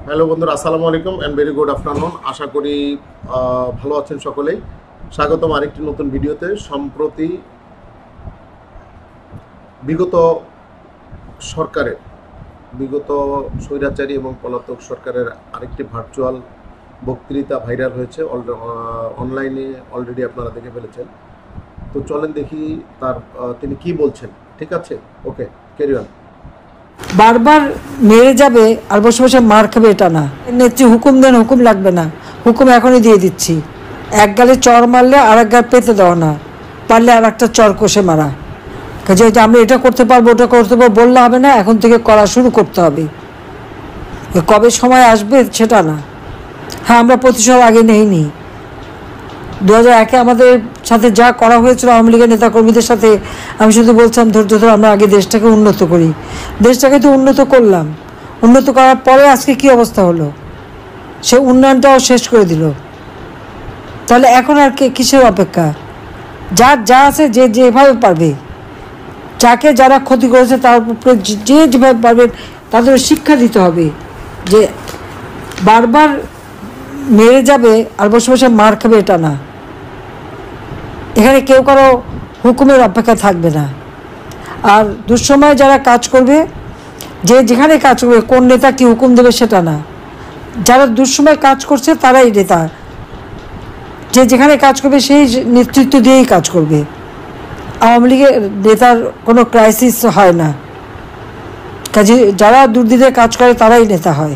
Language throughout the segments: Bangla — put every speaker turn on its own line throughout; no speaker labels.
হ্যালো বন্ধুরা, আসসালামু আলাইকুম এন্ড ভেরি গুড আফটারনুন। আশা করি ভালো আছেন সকলেই। স্বাগতম আরেকটি নতুন ভিডিওতে। সম্প্রতি বিগত সরকারের বিগত স্বৈরাচারী এবং পলাতক সরকারের আরেকটি ভার্চুয়াল বক্তৃতা ভাইরাল হয়েছে, অনলাইনে অলরেডি আপনারা দেখে ফেলেছেন। তো চলেন দেখি তিনি কি বলছেন। ঠিক আছে, ওকে, ক্যারি অন।
বারবার মেরে যাবে আর বসে বসে মার খাবে এটা না। নেত্রী হুকুম দেন, হুকুম লাগবে না, হুকুম এখনই দিয়ে দিচ্ছি। এক গালে চর মারলে আর এক গাল পেতে দেওয়া না, পারলে আর একটা চর কষে মারা। কাজে আমরা এটা করতে পারবো ওটা করতে পারবো বললে হবে না, এখন থেকে করা শুরু করতে হবে। কবে সময় আসবে সেটা না। হ্যাঁ, আমরা প্রতিশোধ আগে নেইনি। 2001-এ আমাদের সাথে যা করা হয়েছিল আওয়ামী লীগের নেতাকর্মীদের সাথে, আমি শুধু বলছিলাম ধৈর্য ধরে আমরা আগে দেশটাকে উন্নত করি। দেশটাকে তো উন্নত করলাম, উন্নত করার পরে আজকে কি অবস্থা হলো, সে উন্নয়নটাও শেষ করে দিল। তাহলে এখন আর কিসের অপেক্ষা? যার যা আছে যে যেভাবে পারবে, যাকে যারা ক্ষতি করেছে তার উপরে যে যেভাবে পারবেন তাদের শিক্ষা দিতে হবে যে বারবার মেরে যাবে আর বসে বসে মার খাবে এটা না। এখানে কেউ কারো হুকুমের অপেক্ষা থাকবে না। আর দুঃসময়ে যারা কাজ করবে, যে যেখানে কাজ করবে, কোন নেতা কি হুকুম দেবে সেটা না। যারা দুঃসময় কাজ করছে তারাই নেতা, যে যেখানে কাজ করবে সেই নেতৃত্ব দিয়েই কাজ করবে। আওয়ামী লীগের নেতার কোনো ক্রাইসিস হয় না, কাজে যারা দুর্দিনে কাজ করে তারাই নেতা হয়,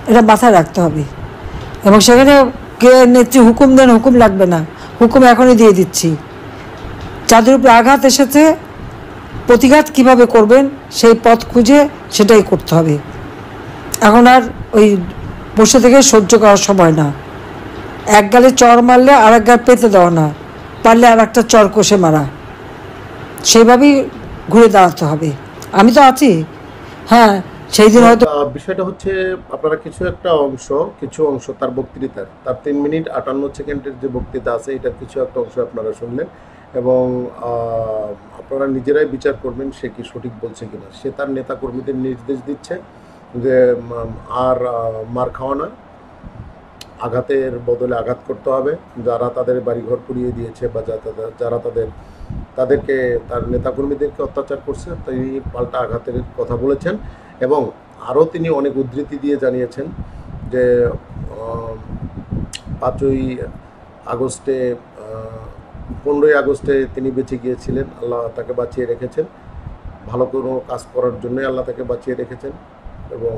এটা মাথায় রাখতে হবে। এবং সেখানে কে নেত্রী হুকুম দেন, হুকুম লাগবে না, হুকুম এখনই দিয়ে দিচ্ছি। যাদের উপরে আঘাত এসেছে প্রতিঘাত কিভাবে করবেন সেই পথ খুঁজে সেটাই করতে হবে। এখন আর ওই বসে থেকে সহ্য করার সময় না। এক গালে চর মারলে আর এক গাল পেতে দেওয়া না, পারলে আর একটা চর কষে মারা। সেইভাবেই ঘুরে দাঁড়াতে হবে। আমি তো আছি। হ্যাঁ, সেই দিন হয়তো
বিষয়টা হচ্ছে, আপনারা কিছু অংশ তার বক্তৃতার, তার 3 মিনিট 58 সেকেন্ডের যে বক্তৃতা আছে, এটার কিছু একটা অংশ আপনারা শুনলেন এবং আপনারা নিজেরাই বিচার করবেন সে কি সঠিক বলছে কিনা। সে তার নেতা কর্মীদের নির্দেশ দিচ্ছে যে আর মার খাওয়া না, আঘাতের বদলে আঘাত করতে হবে। যারা তাদের বাড়িঘর পুড়িয়ে দিয়েছে বা যারা তাদেরকে তার নেতাকর্মীদেরকে অত্যাচার করছে, তিনি পাল্টা আঘাতের কথা বলেছেন। এবং আরও তিনি অনেক উদ্ধৃতি দিয়ে জানিয়েছেন যে 5ই আগস্টে 15ই আগস্টে তিনি বেঁচে গিয়েছিলেন, আল্লাহ তাকে বাঁচিয়ে রেখেছেন, ভালো কোনো কাজ করার জন্যই আল্লাহ তাকে বাঁচিয়ে রেখেছেন। এবং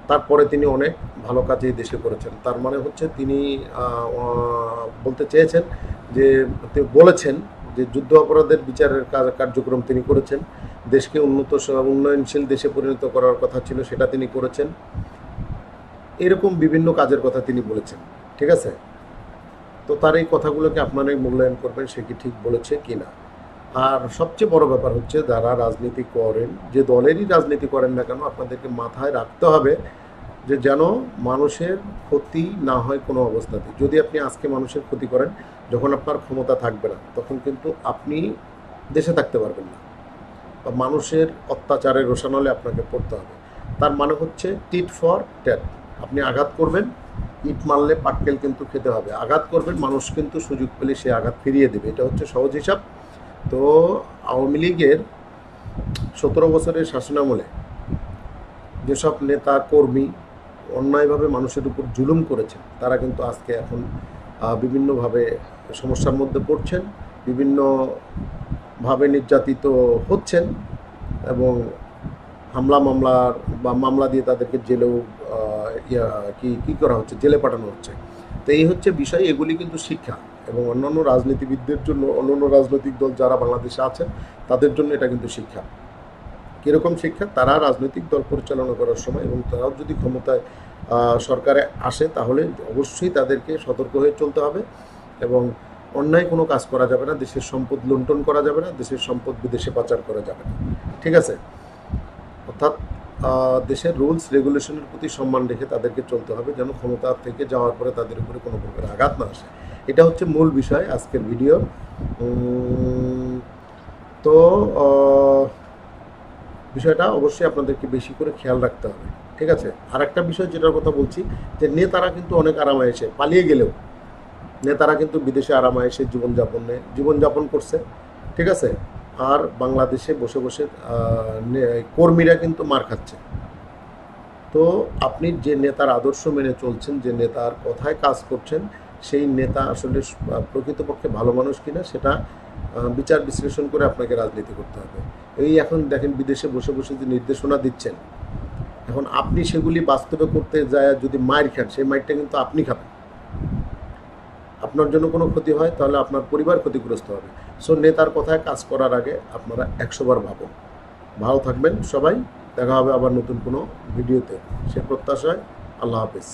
তারপরে তিনি অনেক ভালো কাজই দেশে করেছেন। তার মানে হচ্ছে তিনি বলতে চেয়েছেন যে, তিনি বলেছেন যে যুদ্ধ অপরাধের বিচারের কার্যক্রম তিনি করেছেন, দেশকে উন্নয়নশীল দেশে পরিণত করার কথা ছিল, সেটা তিনি করেছেন। এরকম বিভিন্ন কাজের কথা তিনি বলেছেন। ঠিক আছে, তো তার এই কথাগুলোকে আপনারাই মূল্যায়ন করবেন সে কি ঠিক বলেছে কি না। আর সবচেয়ে বড় ব্যাপার হচ্ছে, যারা রাজনীতি করেন, যে দলেরই রাজনীতি করেন না কেন, আপনাদেরকে মাথায় রাখতে হবে যে যেন মানুষের ক্ষতি না হয় কোনো অবস্থাতে। যদি আপনি আজকে মানুষের ক্ষতি করেন, যখন আপনার ক্ষমতা থাকবে না তখন কিন্তু আপনি দেশে থাকতে পারবেন না, বা মানুষের অত্যাচারের রোষানলে আপনাকে পড়তে হবে। তার মানে হচ্ছে টিট ফর ট্যাট। আপনি আঘাত করবেন, ইট মারলে পাটকেল কিন্তু খেতে হবে। আঘাত করবেন, মানুষ কিন্তু সুযোগ পেলে সে আঘাত ফিরিয়ে দেবে। এটা হচ্ছে সহজ হিসাব। তো আওয়ামী লীগের 17 বছরের শাসনামলে যেসব নেতা কর্মী অন্যায়ভাবে মানুষের উপর জুলুম করেছেন, তারা কিন্তু আজকে এখন বিভিন্নভাবে সমস্যার মধ্যে পড়ছেন, বিভিন্নভাবে নির্যাতিত হচ্ছেন এবং মামলা দিয়ে তাদেরকে জেলেও কি করা হচ্ছে, জেলে পাঠানো হচ্ছে। তো এই হচ্ছে বিষয়। এগুলি কিন্তু শিক্ষা, এবং অন্যান্য রাজনীতিবিদদের জন্য, অন্যান্য রাজনৈতিক দল যারা বাংলাদেশে আছেন তাদের জন্য এটা কিন্তু শিক্ষা। কীরকম শিক্ষা? তারা রাজনৈতিক দল পরিচালনা করার সময় এবং তারাও যদি ক্ষমতায় সরকারে আসে, তাহলে অবশ্যই তাদেরকে সতর্ক হয়ে চলতে হবে এবং অন্যায় কোনো কাজ করা যাবে না, দেশের সম্পদ লুণ্ঠন করা যাবে না, দেশের সম্পদ বিদেশে পাচার করা যাবে না। ঠিক আছে, অর্থাৎ দেশের রুলস রেগুলেশনের প্রতি সম্মান রেখে তাদেরকে চলতে হবে, যেন ক্ষমতা থেকে যাওয়ার পরে তাদের উপরে কোনো প্রকার আঘাত না আসে। এটা হচ্ছে মূল বিষয় আজকের ভিডিও। তো বিষয়টা অবশ্যই আপনাদেরকে বেশি করে খেয়াল রাখতে হবে। ঠিক আছে। আর একটা বিষয় যেটার কথা বলছি, যে নেতারা কিন্তু অনেক আরামায়েশে পালিয়ে গেলেও নেতারা কিন্তু বিদেশে আরামায়েশে জীবনযাপন করছে, ঠিক আছে। আর বাংলাদেশে বসে বসে কর্মীরা কিন্তু মার খাচ্ছে। তো আপনি যে নেতার আদর্শ মেনে চলছেন, যে নেতার কথায় কাজ করছেন, সেই নেতা আসলে প্রকৃতপক্ষে ভালো মানুষ কিনা সেটা বিচার বিশ্লেষণ করে আপনাকে রাজনীতি করতে হবে। এই এখন দেখেন বিদেশে বসে বসে যে নির্দেশনা দিচ্ছেন, এখন আপনি সেগুলি বাস্তবে করতে যায় যদি মাইর খান, সেই মাইরটা কিন্তু আপনি খাবেন। আপনার জন্য কোনো ক্ষতি হয় তাহলে আপনার পরিবার ক্ষতিগ্রস্ত হবে। সো নেতার কথায় কাজ করার আগে আপনারা 100 বার ভাবুন। ভালো থাকবেন সবাই, দেখা হবে আবার নতুন কোনো ভিডিওতে, সে প্রত্যাশায়। আল্লাহ হাফেজ।